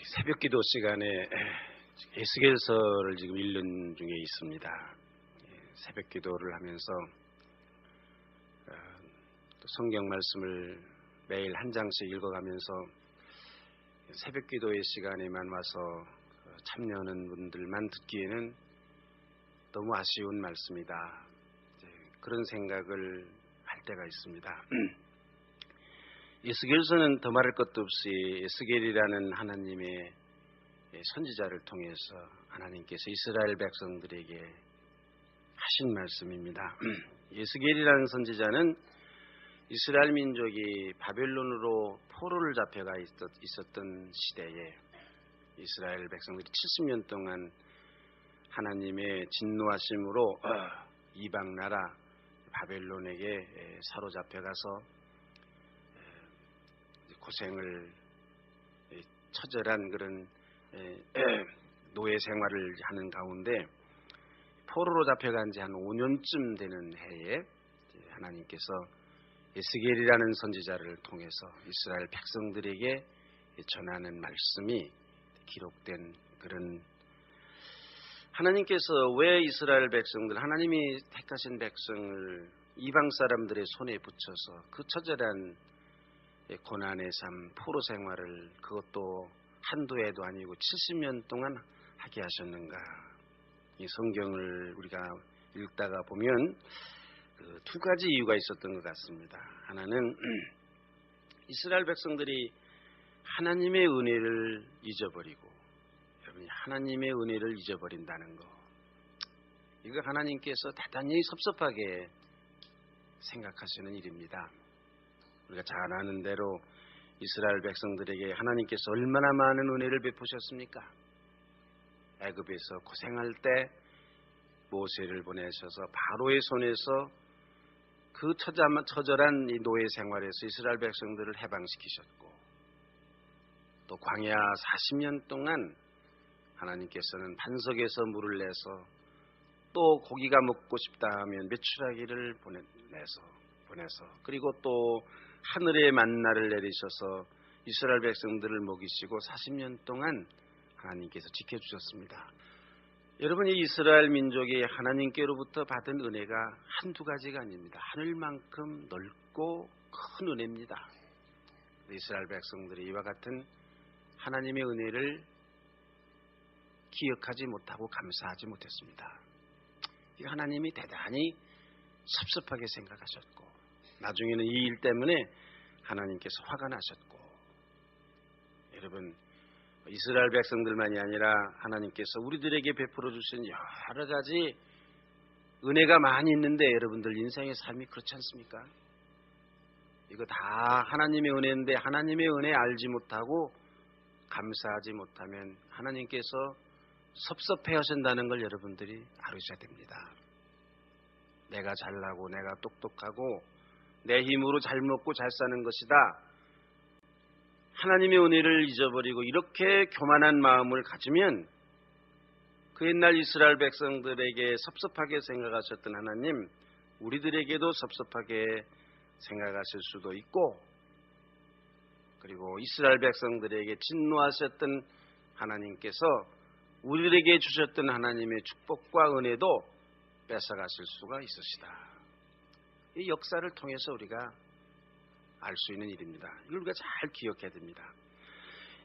새벽기도 시간에 에스겔서를 지금 읽는 중에 있습니다. 새벽기도를 하면서 성경 말씀을 매일 한 장씩 읽어가면서 새벽기도의 시간에만 와서 참여하는 분들만 듣기에는 너무 아쉬운 말씀이다. 그런 생각을 할 때가 있습니다. 에스겔서는 더 말할 것도 없이 에스겔이라는 하나님의 선지자를 통해서 하나님께서 이스라엘 백성들에게 하신 말씀입니다. 에스겔이라는 선지자는 이스라엘 민족이 바벨론으로 포로를 잡혀가 있었던 시대에 이스라엘 백성들이 70년 동안 하나님의 진노하심으로 이방 나라 바벨론에게 사로잡혀가서 고생을 처절한 그런 노예 생활을 하는 가운데 포로로 잡혀간 지 한 5년쯤 되는 해에 하나님께서 에스겔이라는 선지자를 통해서 이스라엘 백성들에게 전하는 말씀이 기록된 그런 하나님께서 왜 이스라엘 백성들 하나님이 택하신 백성을 이방 사람들의 손에 붙여서 그 처절한 고난의 삶, 포로 생활을 그것도 한두 해도 아니고 70년 동안 하게 하셨는가. 이 성경을 우리가 읽다가 보면 두 가지 이유가 있었던 것 같습니다. 하나는 이스라엘 백성들이 하나님의 은혜를 잊어버리고 여러분이 하나님의 은혜를 잊어버린다는 거 이거 하나님께서 대단히 섭섭하게 생각하시는 일입니다. 우리가 잘 아는 대로 이스라엘 백성들에게 하나님께서 얼마나 많은 은혜를 베푸셨습니까? 애굽에서 고생할 때 모세를 보내셔서 바로의 손에서 그 처절한 이 노예 생활에서 이스라엘 백성들을 해방시키셨고 또 광야 40년 동안 하나님께서는 반석에서 물을 내서 또 고기가 먹고 싶다 하면 메추라기를 보내서 그리고 또 하늘의 만나를 내리셔서 이스라엘 백성들을 먹이시고 40년 동안 하나님께서 지켜주셨습니다. 여러분 이 이스라엘 민족이 하나님께로부터 받은 은혜가 한두 가지가 아닙니다. 하늘만큼 넓고 큰 은혜입니다. 이스라엘 백성들이 이와 같은 하나님의 은혜를 기억하지 못하고 감사하지 못했습니다. 이 하나님이 대단히 섭섭하게 생각하셨고 나중에는 이 일 때문에 하나님께서 화가 나셨고 여러분 이스라엘 백성들만이 아니라 하나님께서 우리들에게 베풀어 주신 여러 가지 은혜가 많이 있는데 여러분들 인생의 삶이 그렇지 않습니까? 이거 다 하나님의 은혜인데 하나님의 은혜 알지 못하고 감사하지 못하면 하나님께서 섭섭해 하신다는 걸 여러분들이 알으셔야 됩니다. 내가 잘나고 내가 똑똑하고 내 힘으로 잘 먹고 잘 사는 것이다. 하나님의 은혜를 잊어버리고 이렇게 교만한 마음을 가지면 그 옛날 이스라엘 백성들에게 섭섭하게 생각하셨던 하나님 우리들에게도 섭섭하게 생각하실 수도 있고 그리고 이스라엘 백성들에게 진노하셨던 하나님께서 우리들에게 주셨던 하나님의 축복과 은혜도 뺏어가실 수가 있으시다. 이 역사를 통해서 우리가 알 수 있는 일입니다. 이걸 우리가 잘 기억해야 됩니다.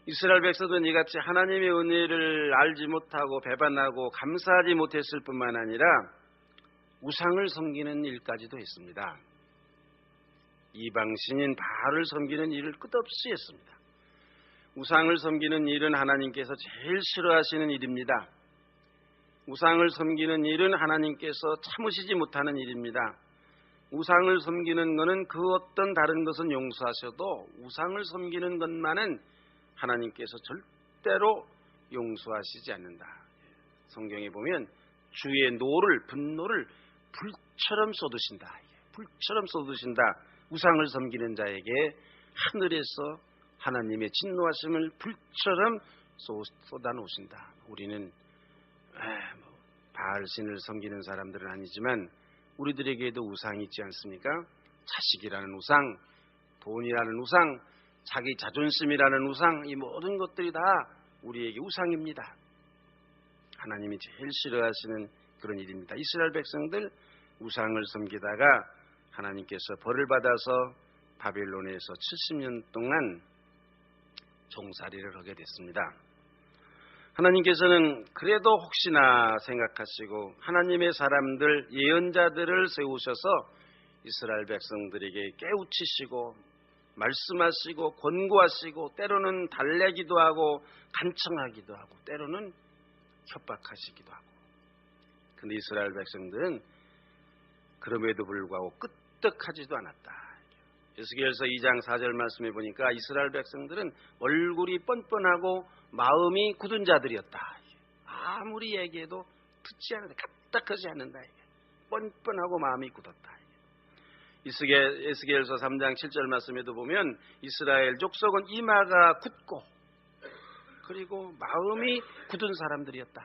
이스라엘 백성들은 이같이 하나님의 은혜를 알지 못하고 배반하고 감사하지 못했을 뿐만 아니라 우상을 섬기는 일까지도 했습니다. 이방신인 바알을 섬기는 일을 끝없이 했습니다. 우상을 섬기는 일은 하나님께서 제일 싫어하시는 일입니다. 우상을 섬기는 일은 하나님께서 참으시지 못하는 일입니다. 우상을 섬기는 것은 그 어떤 다른 것은 용서하셔도 우상을 섬기는 것만은 하나님께서 절대로 용서하시지 않는다. 성경에 보면 주의 분노를 불처럼 쏟으신다. 불처럼 쏟으신다. 우상을 섬기는 자에게 하늘에서 하나님의 진노하심을 불처럼 쏟아놓으신다. 우리는 바알신을 섬기는 사람들은 아니지만 우리들에게도 우상이 있지 않습니까? 자식이라는 우상, 돈이라는 우상, 자기 자존심이라는 우상, 이 모든 것들이 다 우리에게 우상입니다. 하나님이 제일 싫어하시는 그런 일입니다. 이스라엘 백성들 우상을 섬기다가 하나님께서 벌을 받아서 바벨론에서 70년 동안 종살이를 하게 됐습니다. 하나님께서는 그래도 혹시나 생각하시고 하나님의 사람들, 예언자들을 세우셔서 이스라엘 백성들에게 깨우치시고 말씀하시고 권고하시고 때로는 달래기도 하고 간청하기도 하고 때로는 협박하시기도 하고. 근데 이스라엘 백성들은 그럼에도 불구하고 끄떡하지도 않았다. 에스겔서 2장 4절 말씀해 보니까 이스라엘 백성들은 얼굴이 뻔뻔하고 마음이 굳은 자들이었다. 아무리 얘기해도 듣지 않는다. 까딱하지 않는다. 뻔뻔하고 마음이 굳었다. 에스겔서 3장 7절 말씀에도 보면 이스라엘 족속은 이마가 굳고 그리고 마음이 굳은 사람들이었다.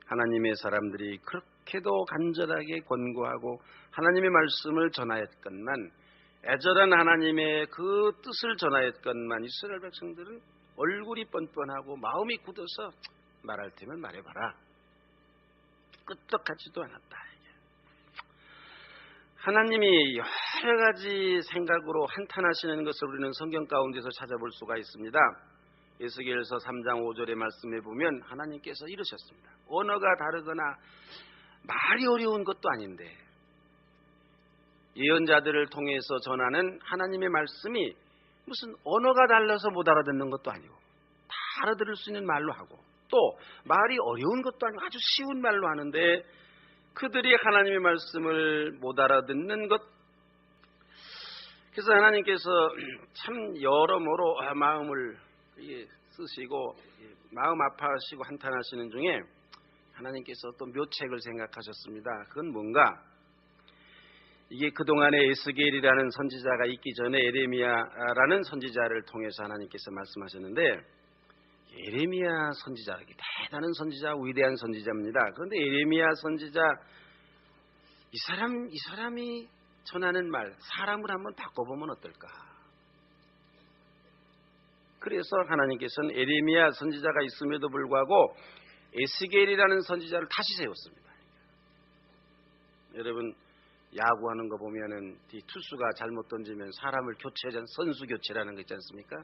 하나님의 사람들이 그렇게도 간절하게 권고하고 하나님의 말씀을 전하였건만 애절한 하나님의 그 뜻을 전하였건만 이스라엘 백성들은 얼굴이 뻔뻔하고 마음이 굳어서 말할 테면 말해봐라. 끄떡하지도 않았다. 하나님이 여러 가지 생각으로 한탄하시는 것을 우리는 성경 가운데서 찾아볼 수가 있습니다. 에스겔서 3장 5절의 말씀에 보면 하나님께서 이르셨습니다. 언어가 다르거나 말이 어려운 것도 아닌데 예언자들을 통해서 전하는 하나님의 말씀이 무슨 언어가 달라서 못 알아듣는 것도 아니고 다 알아들을 수 있는 말로 하고 또 말이 어려운 것도 아니고 아주 쉬운 말로 하는데 그들이 하나님의 말씀을 못 알아듣는 것. 그래서 하나님께서 참 여러모로 마음을 쓰시고 마음 아파하시고 한탄하시는 중에 하나님께서 또 묘책을 생각하셨습니다. 그건 뭔가? 이게 그동안에 에스겔이라는 선지자가 있기 전에 예레미야라는 선지자를 통해서 하나님께서 말씀하셨는데 예레미야 선지자, 대단한 선지자, 위대한 선지자입니다. 그런데 예레미야 선지자 이 사람이 전하는 말, 사람을 한번 바꿔보면 어떨까? 그래서 하나님께서는 예레미야 선지자가 있음에도 불구하고 에스겔이라는 선지자를 다시 세웠습니다. 여러분 야구하는 거 보면은 투수가 잘못 던지면 사람을 교체하자는 선수 교체라는 거 있지 않습니까?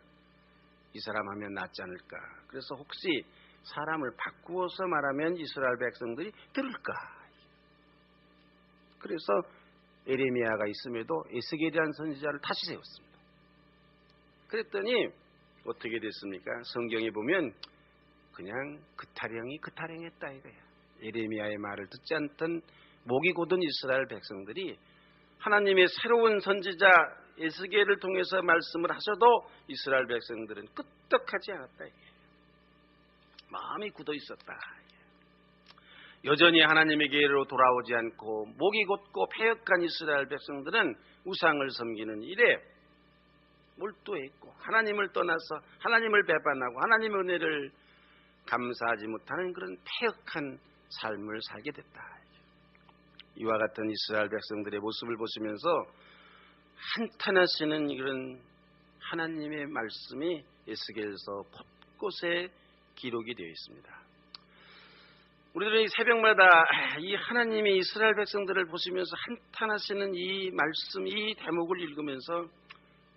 이 사람 하면 낫지 않을까? 그래서 혹시 사람을 바꾸어서 말하면 이스라엘 백성들이 들을까? 그래서 예레미야가 있음에도 에스겔이라는 선지자를 다시 세웠습니다. 그랬더니 어떻게 됐습니까? 성경에 보면 그냥 그 타령했다 이거야. 예레미야의 말을 듣지 않던 목이 곧은 이스라엘 백성들이 하나님의 새로운 선지자 에스겔을 통해서 말씀을 하셔도 이스라엘 백성들은 끄떡하지 않았다. 마음이 굳어 있었다. 여전히 하나님에게로 돌아오지 않고 목이 곧고 패역한 이스라엘 백성들은 우상을 섬기는 일에 몰두했고 하나님을 떠나서 하나님을 배반하고 하나님의 은혜를 감사하지 못하는 그런 패역한 삶을 살게 됐다. 이와 같은 이스라엘 백성들의 모습을 보시면서 한탄하시는 이런 하나님의 말씀이 에스겔서 곳곳에 기록이 되어 있습니다. 우리들이 새벽마다 이 하나님의 이스라엘 백성들을 보시면서 한탄하시는 이 말씀, 이 대목을 읽으면서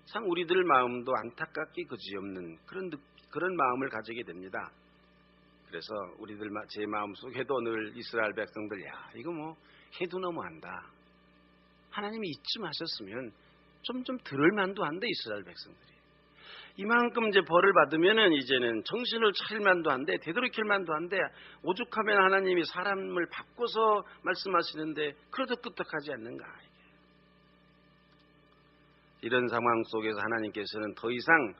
참 우리들 마음도 안타깝기 그지없는 그런 마음을 가지게 됩니다. 그래서 제 마음 속에도 늘 이스라엘 백성들 이거 뭐 해도 너무한다. 하나님이 이쯤 하셨으면 좀 들을 만도 한데 이스라엘 백성들이 이만큼 이제 벌을 받으면은 이제는 정신을 차릴 만도 한데 되돌이킬 만도 한데 오죽하면 하나님이 사람을 바꿔서 말씀하시는데 그래도 끄떡하지 않는가. 이런 상황 속에서 하나님께서는 더 이상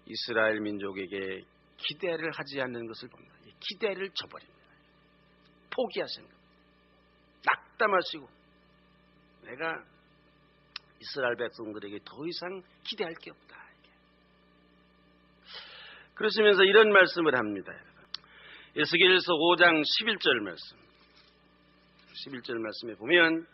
이스라엘 민족에게 기대를 하지 않는 것을 봅니다. 기대를 저버립니다. 포기하시는 겁니다. 낙담하시고 내가 이스라엘 백성들에게 더 이상 기대할 게 없다. 그러시면서 이런 말씀을 합니다. 에스겔서 5장 11절 말씀. 11절 말씀에 보면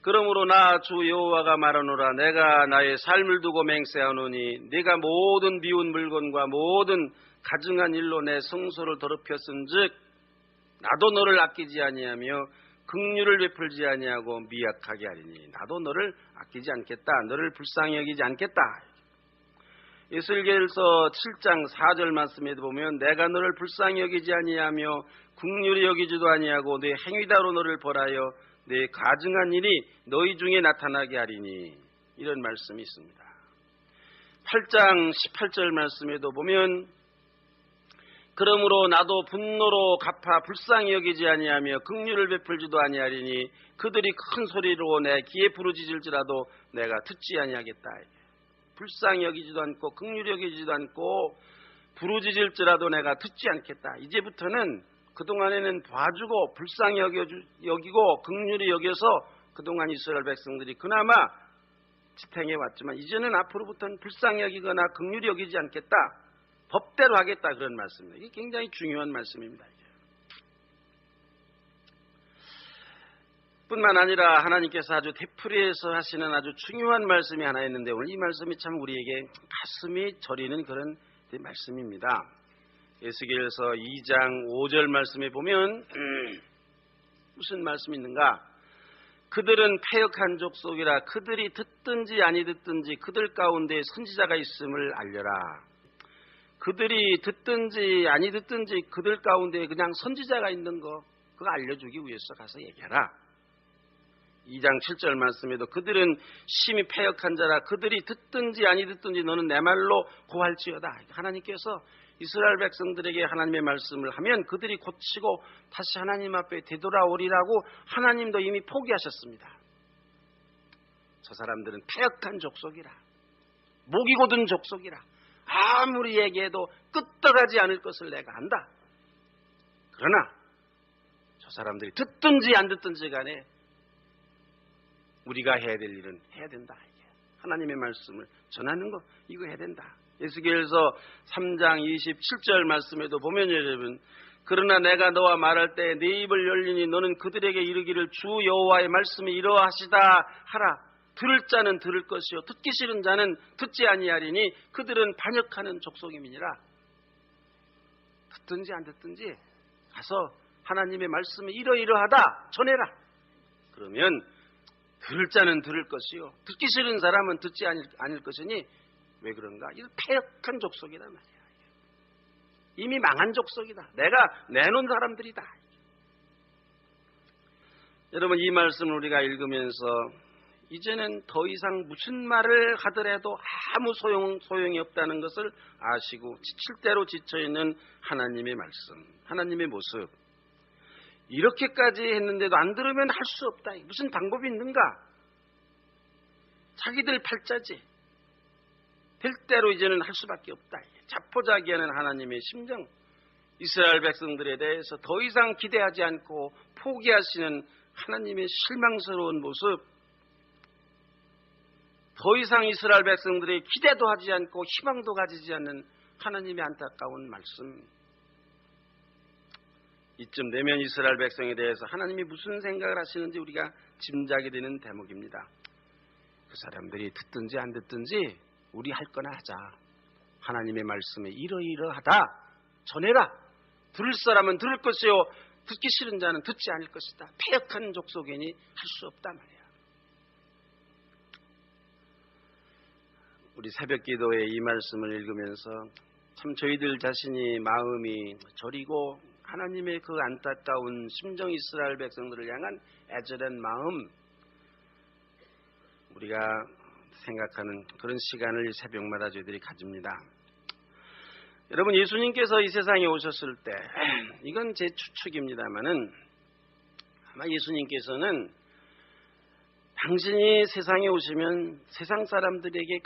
그러므로 나 주 여호와가 말하노라. 내가 나의 삶을 두고 맹세하노니 네가 모든 비운 물건과 모든 가증한 일로 내 성소를 더럽혔은즉 나도 너를 아끼지 아니하며 긍휼을 베풀지 아니하고 미약하게 하리니 나도 너를 아끼지 않겠다. 너를 불쌍히 여기지 않겠다. 에스겔서 7장 4절 말씀에도 보면 내가 너를 불쌍히 여기지 아니하며 긍휼히 여기지도 아니하고 내 행위다로 너를 벌하여 내 가증한 일이 너희 중에 나타나게 하리니 이런 말씀이 있습니다. 8장 18절 말씀에도 보면 그러므로 나도 분노로 갚아 불쌍히 여기지 아니하며 긍휼을 베풀지도 아니하리니 그들이 큰 소리로 내 귀에 부르짖을지라도 내가 듣지 아니하겠다. 불쌍히 여기지도 않고 긍휼히 여기지도 않고 부르짖을지라도 내가 듣지 않겠다. 이제부터는 그동안에는 봐주고 불쌍히 여기고 긍휼히 여겨서 그동안 이스라엘 백성들이 그나마 지탱해 왔지만 이제는 앞으로부터는 불쌍히 여기거나 긍휼히 여기지 않겠다. 법대로 하겠다 그런 말씀입니다. 이게 굉장히 중요한 말씀입니다. 뿐만 아니라 하나님께서 아주 되풀이해서 하시는 아주 중요한 말씀이 하나 있는데 오늘 이 말씀이 참 우리에게 가슴이 저리는 그런 말씀입니다. 에스겔서 2장 5절 말씀에 보면 무슨 말씀이 있는가? 그들은 패역한 족속이라 그들이 듣든지 아니 듣든지 그들 가운데 선지자가 있음을 알려라. 그들이 듣든지 아니 듣든지 그들 가운데 그냥 선지자가 있는 거 그거 알려주기 위해서 가서 얘기하라. 2장 7절 말씀에도 그들은 심히 패역한 자라 그들이 듣든지 아니 듣든지 너는 내 말로 고할지어다. 하나님께서 이스라엘 백성들에게 하나님의 말씀을 하면 그들이 고치고 다시 하나님 앞에 되돌아오리라고 하나님도 이미 포기하셨습니다. 저 사람들은 패역한 족속이라 목이 곧은 족속이라 아무리 얘기해도 끄떡하지 않을 것을 내가 안다. 그러나 저 사람들이 듣든지 안 듣든지 간에 우리가 해야 될 일은 해야 된다. 하나님의 말씀을 전하는 거 이거 해야 된다. 에스겔서 3장 27절 말씀에도 보면 여러분 그러나 내가 너와 말할 때 네 입을 열리니 너는 그들에게 이르기를 주 여호와의 말씀이 이러하시다 하라. 들을 자는 들을 것이요 듣기 싫은 자는 듣지 아니하리니 그들은 반역하는 족속임이니라. 듣든지 안 듣든지 가서 하나님의 말씀이 이러이러하다 전해라. 그러면 들을 자는 들을 것이요 듣기 싫은 사람은 듣지 않을 것이니 왜 그런가? 이거 패역한 족속이란 말이야. 이미 망한 족속이다. 내가 내놓은 사람들이다. 여러분 이 말씀을 우리가 읽으면서 이제는 더 이상 무슨 말을 하더라도 아무 소용이 없다는 것을 아시고 지칠 대로 지쳐있는 하나님의 말씀, 하나님의 모습 이렇게까지 했는데도 안 들으면 할 수 없다. 무슨 방법이 있는가? 자기들 팔자지. 될 대로 이제는 할 수밖에 없다. 자포자기하는 하나님의 심정, 이스라엘 백성들에 대해서 더 이상 기대하지 않고 포기하시는 하나님의 실망스러운 모습, 더 이상 이스라엘 백성들의 기대도 하지 않고 희망도 가지지 않는 하나님의 안타까운 말씀. 이쯤 되면 이스라엘 백성에 대해서 하나님이 무슨 생각을 하시는지 우리가 짐작이 되는 대목입니다. 그 사람들이 듣든지 안 듣든지 우리 할 거나 하자. 하나님의 말씀에 이러이러하다 전해라. 들을 사람은 들을 것이요 듣기 싫은 자는 듣지 않을 것이다. 패역한 족속이니 할 수 없다 말이야. 우리 새벽 기도에 이 말씀을 읽으면서 참 저희들 자신이 마음이 저리고 하나님의 그 안타까운 심정 이스라엘 백성들을 향한 애절한 마음 우리가 생각하는 그런 시간을 새벽마다 저희들이 가집니다. 여러분 예수님께서 이 세상에 오셨을 때 이건 제 추측입니다만은 아마 예수님께서는 당신이 세상에 오시면 세상 사람들에게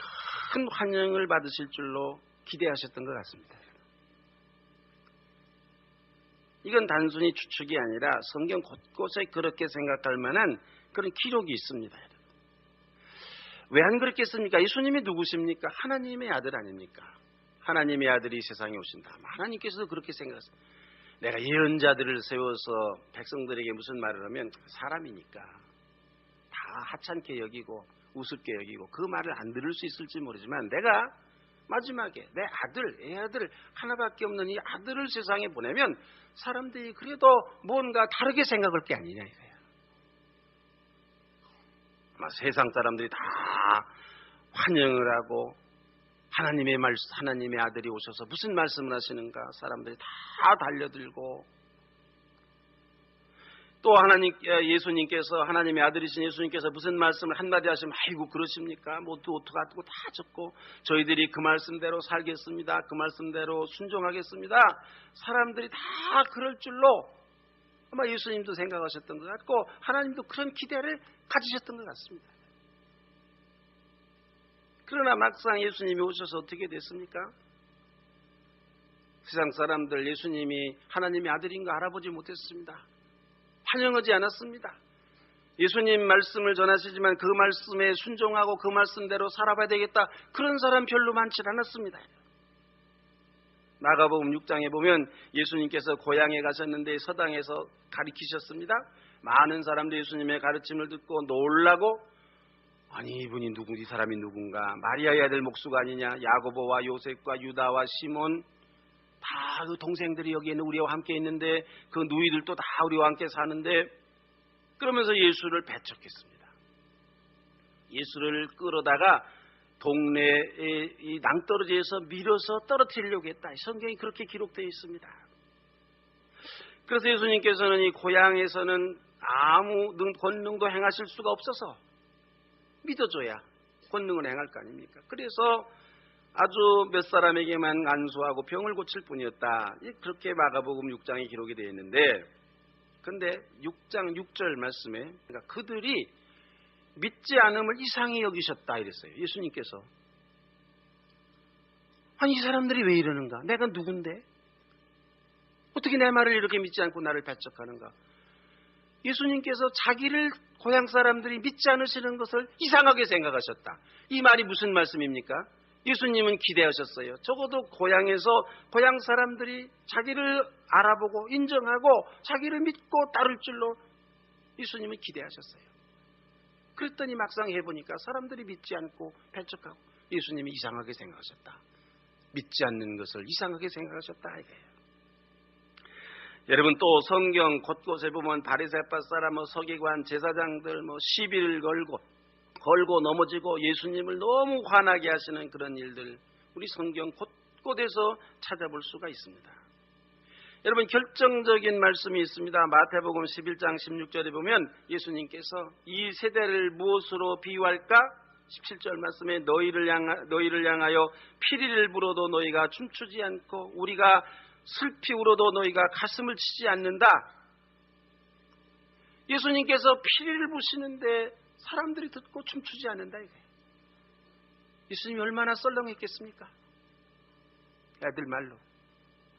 큰 환영을 받으실 줄로 기대하셨던 것 같습니다. 이건 단순히 추측이 아니라 성경 곳곳에 그렇게 생각할 만한 그런 기록이 있습니다. 왜 안 그렇겠습니까? 예수님이 누구십니까? 하나님의 아들 아닙니까? 하나님의 아들이 세상에 오신다. 하나님께서도 그렇게 생각하세요. 내가 예언자들을 세워서 백성들에게 무슨 말을 하면 사람이니까 다 하찮게 여기고 우습게 여기고 그 말을 안 들을 수 있을지 모르지만 내가 마지막에 내 아들, 애아들 하나밖에 없는 이 아들을 세상에 보내면 사람들이 그래도 뭔가 다르게 생각할 게 아니냐 이거예요. 아마 세상 사람들이 다 환영을 하고 하나님의 아들이 오셔서 무슨 말씀을 하시는가 사람들이 다 달려들고 또 예수님께서 하나님의 아들이신 예수님께서 무슨 말씀을 한마디 하시면 아이고 그러십니까? 모두 어떡하고 다 적고 저희들이 그 말씀대로 살겠습니다. 그 말씀대로 순종하겠습니다. 사람들이 다 그럴 줄로 아마 예수님도 생각하셨던 것 같고 하나님도 그런 기대를 가지셨던 것 같습니다. 그러나 막상 예수님이 오셔서 어떻게 됐습니까? 세상 사람들 예수님이 하나님의 아들인 거 알아보지 못했습니다. 환영하지 않았습니다. 예수님 말씀을 전하시지만 그 말씀에 순종하고 그 말씀대로 살아봐야 되겠다. 그런 사람 별로 많지 않았습니다. 마가복음 6장에 보면 예수님께서 고향에 가셨는데 서당에서 가르치셨습니다. 많은 사람들이 예수님의 가르침을 듣고 놀라고 아니 이분이 이 사람이 누군가 마리아의 아들 목수가 아니냐 야고보와 요셉과 유다와 시몬 다 그 동생들이 여기에는 우리와 함께 있는데 그 누이들도 다 우리와 함께 사는데 그러면서 예수를 배척했습니다. 예수를 끌어다가 동네의 이 낭떠러지에서 밀어서 떨어뜨리려고 했다. 성경이 그렇게 기록되어 있습니다. 그래서 예수님께서는 이 고향에서는 아무 권능도 행하실 수가 없어서 믿어줘야 권능을 행할 거 아닙니까? 그래서 아주 몇 사람에게만 안수하고 병을 고칠 뿐이었다. 그렇게 마가복음 6장에 기록이 되어 있는데 근데 6장 6절 말씀에 그러니까 그들이 믿지 않음을 이상히 여기셨다 이랬어요. 예수님께서 아니 이 사람들이 왜 이러는가? 내가 누군데? 어떻게 내 말을 이렇게 믿지 않고 나를 배척하는가? 예수님께서 자기를 고향 사람들이 믿지 않으시는 것을 이상하게 생각하셨다. 이 말이 무슨 말씀입니까? 예수님은 기대하셨어요. 적어도 고향에서 고향 사람들이 자기를 알아보고 인정하고 자기를 믿고 따를 줄로 예수님은 기대하셨어요. 그랬더니 막상 해보니까 사람들이 믿지 않고 배척하고 예수님이 이상하게 생각하셨다. 믿지 않는 것을 이상하게 생각하셨다 이거예요. 여러분 또 성경 곳곳에 보면 바리새파 사람, 서기관, 제사장들 시비를 걸고 넘어지고 예수님을 너무 화나게 하시는 그런 일들 우리 성경 곳곳에서 찾아볼 수가 있습니다. 여러분 결정적인 말씀이 있습니다. 마태복음 11장 16절에 보면 예수님께서 이 세대를 무엇으로 비유할까? 17절 말씀에 너희를 향하여 피리를 불어도 너희가 춤추지 않고 우리가 슬피 울어도 너희가 가슴을 치지 않는다. 예수님께서 피리를 부시는데 사람들이 듣고 춤추지 않는다 이거예요. 예수님이 얼마나 썰렁했겠습니까? 애들 말로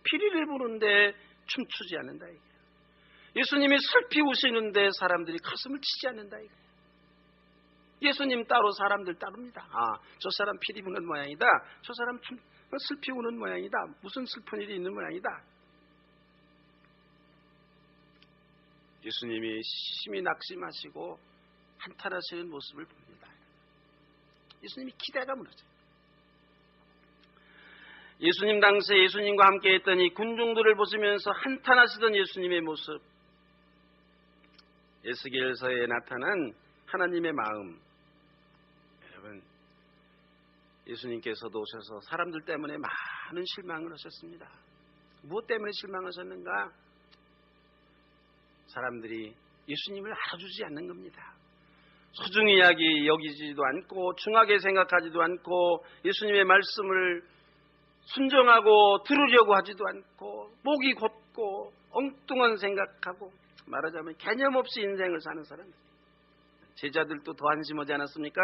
피리를 부는데 춤추지 않는다 이거예요. 예수님이 슬피 우시는데 사람들이 가슴을 치지 않는다 이거예요. 예수님 따로 사람들 따릅니다. 저 사람 피리 부는 모양이다. 저 사람 슬피 우는 모양이다. 무슨 슬픈 일이 있는 모양이다. 예수님이 심히 낙심하시고 한탄하시는 모습을 봅니다. 예수님이 기대가 무너져요. 예수님 당시에 예수님과 함께 했던 이 군중들을 보시면서 한탄하시던 예수님의 모습, 에스겔서에 나타난 하나님의 마음. 여러분 예수님께서도 오셔서 사람들 때문에 많은 실망을 하셨습니다. 무엇 때문에 실망하셨는가? 사람들이 예수님을 알아주지 않는 겁니다. 소중히 여기지도 않고 중하게 생각하지도 않고 예수님의 말씀을 순종하고 들으려고 하지도 않고 목이 곧고 엉뚱한 생각하고 말하자면 개념 없이 인생을 사는 사람들. 제자들도 더 한심하지 않았습니까?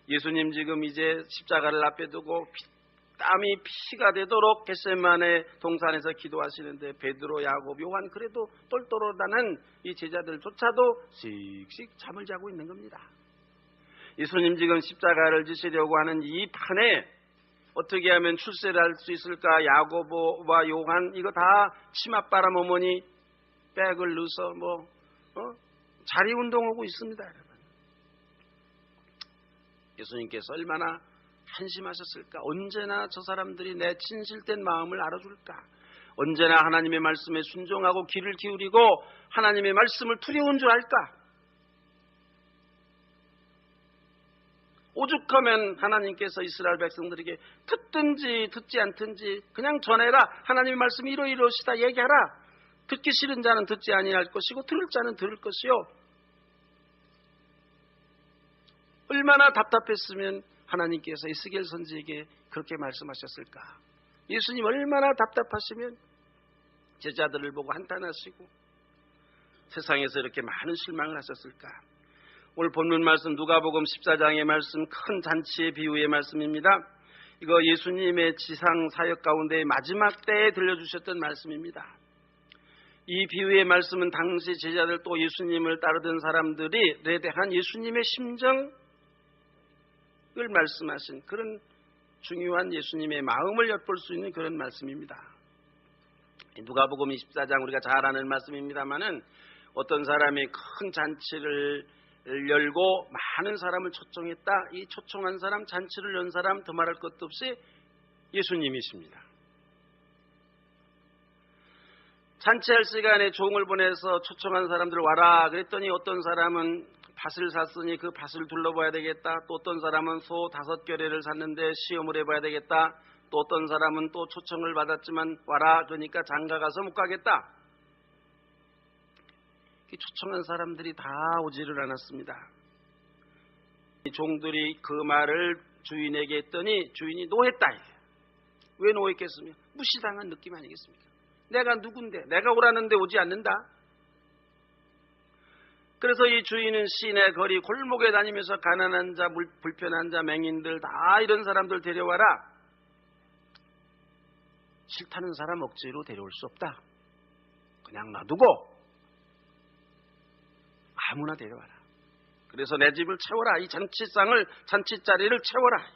예수님 지금 이제 십자가를 앞에 두고 땀이 피가 되도록 겟세마네 동산에서 기도하시는데 베드로, 야곱, 요한 그래도 똘똘하다는 이 제자들조차도 씩씩 잠을 자고 있는 겁니다. 예수님 지금 십자가를 지시려고 하는 이 판에 어떻게 하면 출세를 할 수 있을까? 야고보와 요한 이거 다 치맛바람 어머니 백을 넣어서 자리 운동하고 있습니다. 여러분. 예수님께서 얼마나 한심하셨을까? 언제나 저 사람들이 내 진실된 마음을 알아줄까? 언제나 하나님의 말씀에 순종하고 귀를 기울이고 하나님의 말씀을 두려운 줄 알까? 오죽하면 하나님께서 이스라엘 백성들에게 듣든지 듣지 않든지 그냥 전해라. 하나님의 말씀이 이러이러시다 얘기하라. 듣기 싫은 자는 듣지 아니할 것이고 들을 자는 들을 것이요. 얼마나 답답했으면 하나님께서 에스겔 선지에게 그렇게 말씀하셨을까? 예수님 얼마나 답답하시면 제자들을 보고 한탄하시고 세상에서 이렇게 많은 실망을 하셨을까? 오늘 본문 말씀 누가복음 14장의 말씀 큰 잔치의 비유의 말씀입니다. 이거 예수님의 지상 사역 가운데 마지막 때에 들려주셨던 말씀입니다. 이 비유의 말씀은 당시 제자들 또 예수님을 따르던 사람들에 대한 예수님의 심정을 말씀하신 그런 중요한 예수님의 마음을 엿볼 수 있는 그런 말씀입니다. 누가복음 24장 우리가 잘 아는 말씀입니다만은 어떤 사람이 큰 잔치를 열고 많은 사람을 초청했다. 이 초청한 사람, 잔치를 연 사람 더말할 것도 없이 예수님이십니다. 잔치할 시간에 종을 보내서 초청한 사람들 와라 그랬더니 어떤 사람은 밭을 샀으니 그 밭을 둘러봐야 되겠다. 또 어떤 사람은 소 5겨레를 샀는데 시험을 해봐야 되겠다. 또 어떤 사람은 또 초청을 받았지만 와라 그러니까 장가가서 못 가겠다. 초청한 사람들이 다 오지를 않았습니다. 종들이 그 말을 주인에게 했더니 주인이 노했다. 왜 노했겠으며 무시당한 느낌 아니겠습니까? 내가 누군데 내가 오라는데 오지 않는다. 그래서 이 주인은 시내 거리 골목에 다니면서 가난한 자, 불편한 자, 맹인들 다 이런 사람들 데려와라. 싫다는 사람 억지로 데려올 수 없다. 그냥 놔두고 아무나 데려와라. 그래서 내 집을 채워라. 이 잔치자리를 채워라.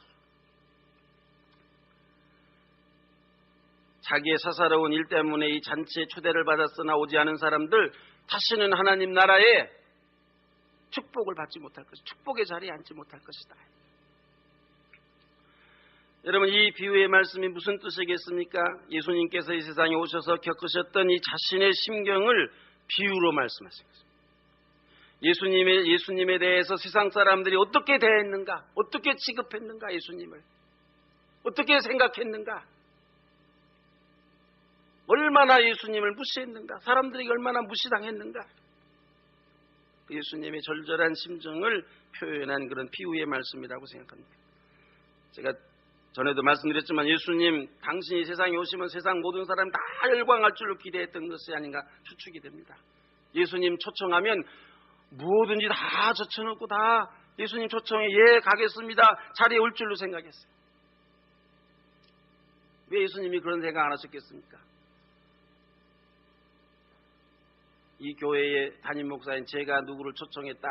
자기의 사사로운 일 때문에 이 잔치에 초대를 받았으나 오지 않은 사람들 다시는 하나님 나라에 축복을 받지 못할 것이다. 축복의 자리에 앉지 못할 것이다. 여러분 이 비유의 말씀이 무슨 뜻이겠습니까? 예수님께서 이 세상에 오셔서 겪으셨던 이 자신의 심경을 비유로 말씀하신 것입니다. 예수님에 대해서 세상 사람들이 어떻게 대했는가? 어떻게 취급했는가? 예수님을 어떻게 생각했는가? 얼마나 예수님을 무시했는가? 사람들에게 얼마나 무시당했는가? 예수님의 절절한 심정을 표현한 그런 비유의 말씀이라고 생각합니다. 제가 전에도 말씀드렸지만 예수님 당신이 세상에 오시면 세상 모든 사람 다 열광할 줄로 기대했던 것이 아닌가 추측이 됩니다. 예수님 초청하면 뭐든지 다 젖혀놓고 다 예수님 초청에 예 가겠습니다 자리에 올 줄로 생각했어요. 왜 예수님이 그런 생각 안 하셨겠습니까? 이 교회의 담임 목사인 제가 누구를 초청했다.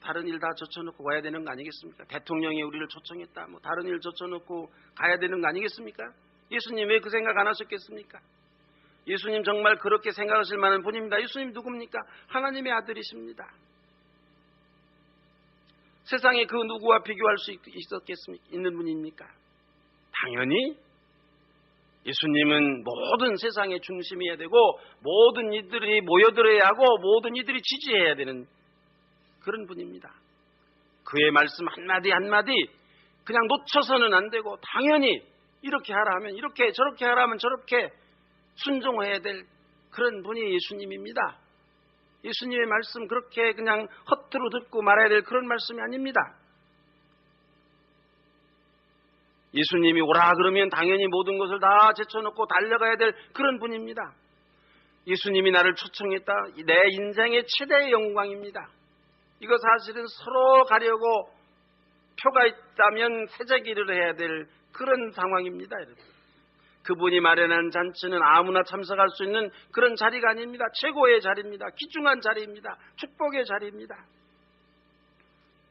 다른 일 다 젖혀놓고 와야 되는 거 아니겠습니까? 대통령이 우리를 초청했다. 다른 일 젖혀놓고 가야 되는 거 아니겠습니까? 예수님 왜 그 생각 안 하셨겠습니까? 예수님 정말 그렇게 생각하실 만한 분입니다. 예수님 누굽니까? 하나님의 아들이십니다. 세상에 그 누구와 비교할 수 있었겠습니까? 있는 분입니까? 당연히 예수님은 모든 세상의 중심이어야 되고 모든 이들이 모여들어야 하고 모든 이들이 지지해야 되는 그런 분입니다. 그의 말씀 한마디 한마디 그냥 놓쳐서는 안 되고 당연히 이렇게 하라 하면 이렇게 저렇게 하라 하면 저렇게 순종해야 될 그런 분이 예수님입니다. 예수님의 말씀 그렇게 그냥 허투루 듣고 말아야 될 그런 말씀이 아닙니다. 예수님이 오라 그러면 당연히 모든 것을 다 제쳐놓고 달려가야 될 그런 분입니다. 예수님이 나를 초청했다. 내 인생의 최대의 영광입니다. 이거 사실은 서로 가려고 표가 있다면 세자기를 해야 될 그런 상황입니다. 여러분. 그분이 마련한 잔치는 아무나 참석할 수 있는 그런 자리가 아닙니다. 최고의 자리입니다. 귀중한 자리입니다. 축복의 자리입니다.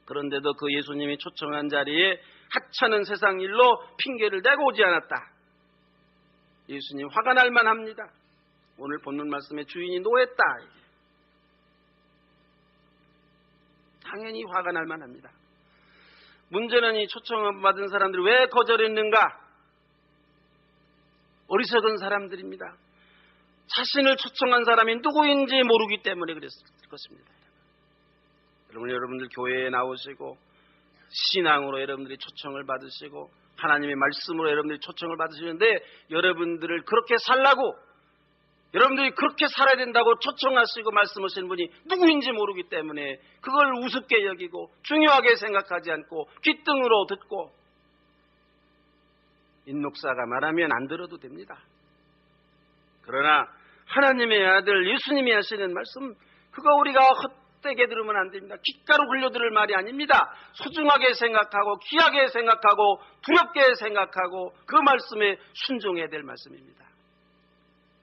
그런데도 그 예수님이 초청한 자리에 하찮은 세상 일로 핑계를 대고 오지 않았다. 예수님 화가 날 만합니다. 오늘 본문 말씀에 주인이 노했다. 당연히 화가 날 만합니다. 문제는 이 초청받은 사람들이 왜 거절했는가? 어리석은 사람들입니다. 자신을 초청한 사람이 누구인지 모르기 때문에 그랬을 것입니다. 여러분들 교회에 나오시고 신앙으로 여러분들이 초청을 받으시고 하나님의 말씀으로 여러분들이 초청을 받으시는데, 여러분들을 그렇게 살라고, 여러분들이 그렇게 살아야 된다고 초청하시고 말씀하시는 분이 누구인지 모르기 때문에 그걸 우습게 여기고 중요하게 생각하지 않고 귓등으로 듣고, 인목사가 말하면 안 들어도 됩니다. 그러나 하나님의 아들 예수님이 하시는 말씀, 그거 우리가 헛되게 들으면 안 됩니다. 귓가로 흘려들을 말이 아닙니다. 소중하게 생각하고 귀하게 생각하고 두렵게 생각하고 그 말씀에 순종해야 될 말씀입니다.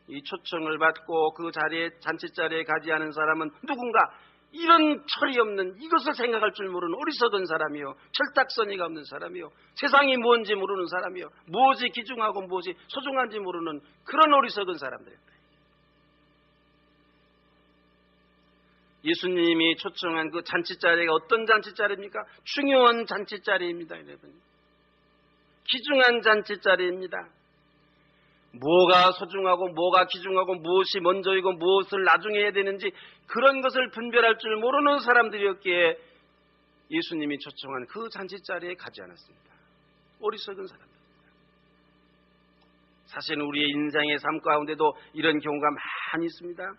이 초청을 받고 그 자리에, 잔치자리에 가지 않은 사람은 누군가 이런 철이 없는, 이것을 생각할 줄 모르는 어리석은 사람이요, 철딱서니가 없는 사람이요, 세상이 뭔지 모르는 사람이요, 무엇이 귀중하고 무엇이 소중한지 모르는 그런 어리석은 사람들입니다. 예수님이 초청한 그 잔치자리가 어떤 잔치자리입니까? 중요한 잔치자리입니다. 여러분, 귀중한 잔치자리입니다. 뭐가 소중하고 뭐가 귀중하고 무엇이 먼저이고 무엇을 나중에 해야 되는지 그런 것을 분별할 줄 모르는 사람들이었기에 예수님이 초청한 그 잔치자리에 가지 않았습니다. 어리석은 사람들입니다. 사실 우리의 인생의 삶 가운데도 이런 경우가 많이 있습니다.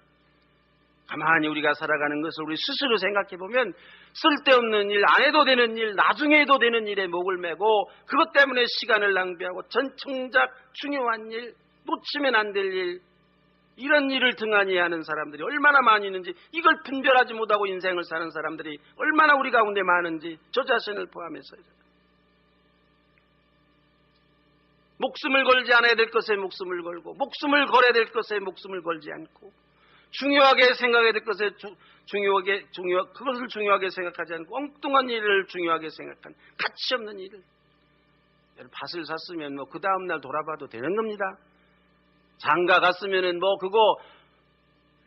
가만히 우리가 살아가는 것을 우리 스스로 생각해보면 쓸데없는 일, 안 해도 되는 일, 나중에 해도 되는 일에 목을 매고 그것 때문에 시간을 낭비하고 정작 중요한 일, 놓치면 안 될 일, 이런 일을 등한히 하는 사람들이 얼마나 많이 있는지, 이걸 분별하지 못하고 인생을 사는 사람들이 얼마나 우리 가운데 많은지 저 자신을 포함해서요. 목숨을 걸지 않아야 될 것에 목숨을 걸고, 목숨을 걸어야 될 것에 목숨을 걸지 않고, 중요하게 생각해야 될 것에 그것을 중요하게 생각하지 않고 엉뚱한 일을 중요하게 생각한 가치 없는 일을. 밭을 샀으면 그 다음날 돌아봐도 되는 겁니다. 장가 갔으면은 그거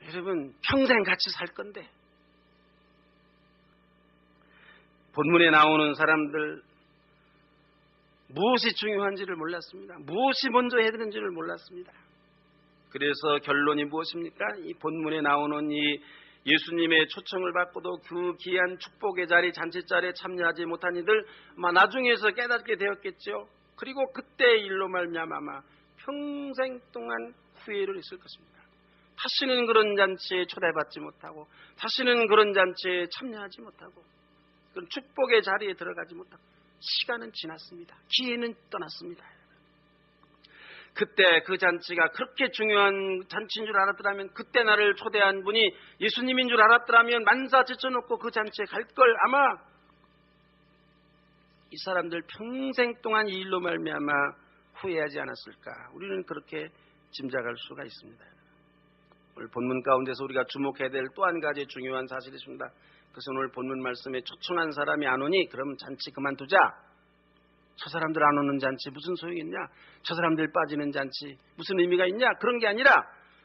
여러분 평생 같이 살 건데. 본문에 나오는 사람들 무엇이 중요한지를 몰랐습니다. 무엇이 먼저 해야 되는지를 몰랐습니다. 그래서 결론이 무엇입니까? 이 본문에 나오는 이 예수님의 초청을 받고도 그 귀한 축복의 자리, 잔치자리에 참여하지 못한 이들 아마 나중에서 깨닫게 되었겠죠. 그리고 그때의 일로 말미암아 평생 동안 후회를 했을 것입니다. 다시는 그런 잔치에 초대받지 못하고, 다시는 그런 잔치에 참여하지 못하고, 그런 축복의 자리에 들어가지 못하고, 시간은 지났습니다. 기회는 떠났습니다. 그때 그 잔치가 그렇게 중요한 잔치인 줄 알았더라면, 그때 나를 초대한 분이 예수님인 줄 알았더라면 만사 제쳐놓고 그 잔치에 갈 걸 아마 이 사람들 평생 동안 이 일로 말미암아 후회하지 않았을까? 우리는 그렇게 짐작할 수가 있습니다. 오늘 본문 가운데서 우리가 주목해야 될 또 한 가지 중요한 사실이 있습니다. 그것은 오늘 본문 말씀에 초청한 사람이 안 오니 그럼 잔치 그만두자. 저 사람들 안 오는 잔치 무슨 소용이 있냐? 저 사람들 빠지는 잔치 무슨 의미가 있냐? 그런 게 아니라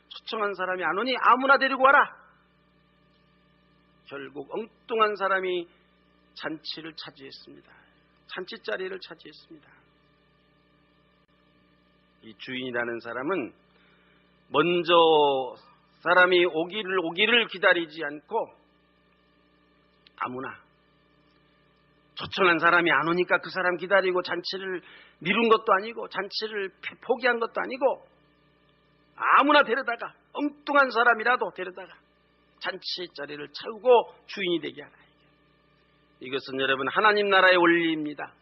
초청한 사람이 안 오니 아무나 데리고 와라. 결국 엉뚱한 사람이 잔치를 차지했습니다. 잔치자리를 차지했습니다. 이 주인이라는 사람은 먼저 사람이 오기를 기다리지 않고 아무나, 초청한 사람이 안 오니까 그 사람 기다리고 잔치를 미룬 것도 아니고 잔치를 포기한 것도 아니고 아무나 데려다가, 엉뚱한 사람이라도 데려다가 잔치 자리를 채우고 주인이 되게 하라. 이것은 여러분 하나님 나라의 원리입니다.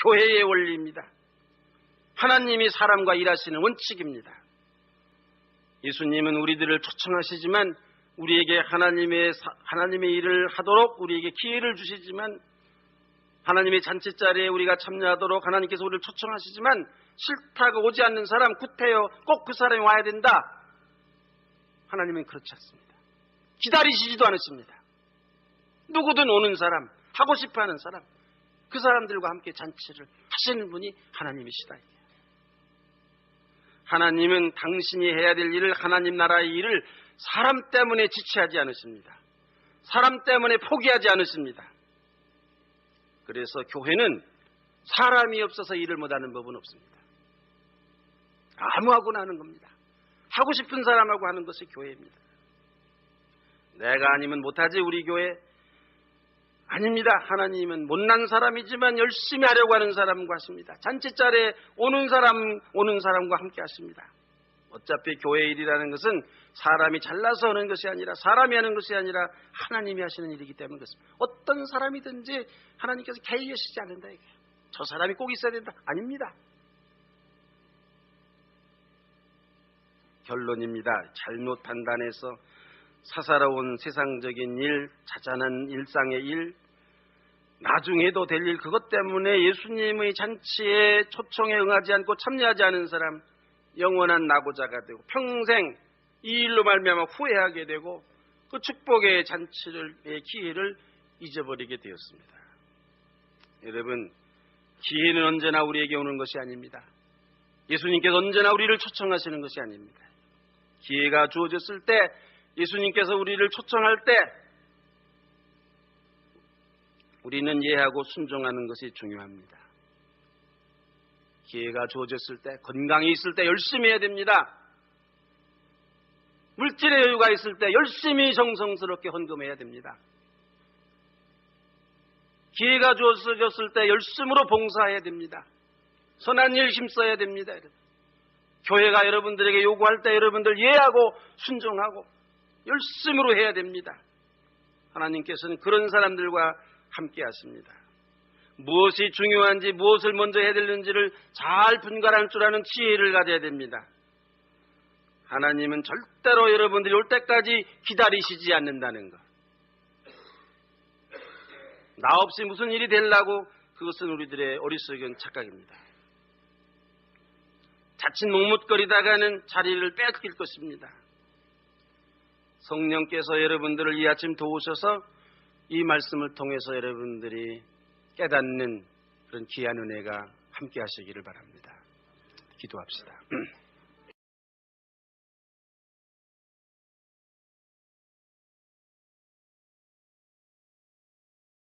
교회의 원리입니다. 하나님이 사람과 일하시는 원칙입니다. 예수님은 우리들을 초청하시지만 우리에게 하나님의 일을 하도록 우리에게 기회를 주시지만, 하나님의 잔치자리에 우리가 참여하도록 하나님께서 우리를 초청하시지만 싫다고 오지 않는 사람, 구태여 꼭 그 사람이 와야 된다. 하나님은 그렇지 않습니다. 기다리시지도 않으십니다. 누구든 오는 사람, 하고 싶어하는 사람, 그 사람들과 함께 잔치를 하시는 분이 하나님이시다. 하나님은 당신이 해야 될 일을, 하나님 나라의 일을 사람 때문에 지체하지 않으십니다. 사람 때문에 포기하지 않으십니다. 그래서 교회는 사람이 없어서 일을 못하는 법은 없습니다. 아무하고나 하는 겁니다. 하고 싶은 사람하고 하는 것이 교회입니다. 내가 아니면 못하지 우리 교회? 아닙니다. 하나님은 못난 사람이지만 열심히 하려고 하는 사람과 하십니다. 잔치자리에 오는 사람과 함께 하십니다. 어차피 교회 일이라는 것은 사람이 잘나서 하는 것이 아니라 사람이 하는 것이 아니라 하나님이 하시는 일이기 때문에 그렇습니다. 어떤 사람이든지 하나님께서 개의하시지 않는다 이거예요. 저 사람이 꼭 있어야 된다. 아닙니다. 결론입니다. 잘못 판단해서 사사로운 세상적인 일, 자잘한 일상의 일, 나중에도 될 일, 그것 때문에 예수님의 잔치에 초청에 응하지 않고 참여하지 않은 사람, 영원한 낙오자가 되고 평생 이 일로 말미암아 후회하게 되고 그 축복의 잔치의 기회를 잊어버리게 되었습니다. 여러분, 기회는 언제나 우리에게 오는 것이 아닙니다. 예수님께서 언제나 우리를 초청하시는 것이 아닙니다. 기회가 주어졌을 때, 예수님께서 우리를 초청할 때 우리는 이해하고 순종하는 것이 중요합니다. 기회가 주어졌을 때, 건강이 있을 때 열심히 해야 됩니다. 물질의 여유가 있을 때 열심히 정성스럽게 헌금해야 됩니다. 기회가 주어졌을 때 열심으로 봉사해야 됩니다. 선한 일 힘써야 됩니다. 교회가 여러분들에게 요구할 때 여러분들 이해하고 순종하고 열심으로 해야 됩니다. 하나님께서는 그런 사람들과 함께 하십니다. 무엇이 중요한지 무엇을 먼저 해야 되는지를 잘 분간할 줄 아는 지혜를 가져야 됩니다. 하나님은 절대로 여러분들이 올 때까지 기다리시지 않는다는 것. 나 없이 무슨 일이 되려고, 그것은 우리들의 어리석은 착각입니다. 자칫 묵묵거리다가는 자리를 뺏길 것입니다. 성령께서 여러분들을 이 아침 도우셔서 이 말씀을 통해서 여러분들이 깨닫는 그런 귀한 은혜가 함께 하시기를 바랍니다. 기도합시다.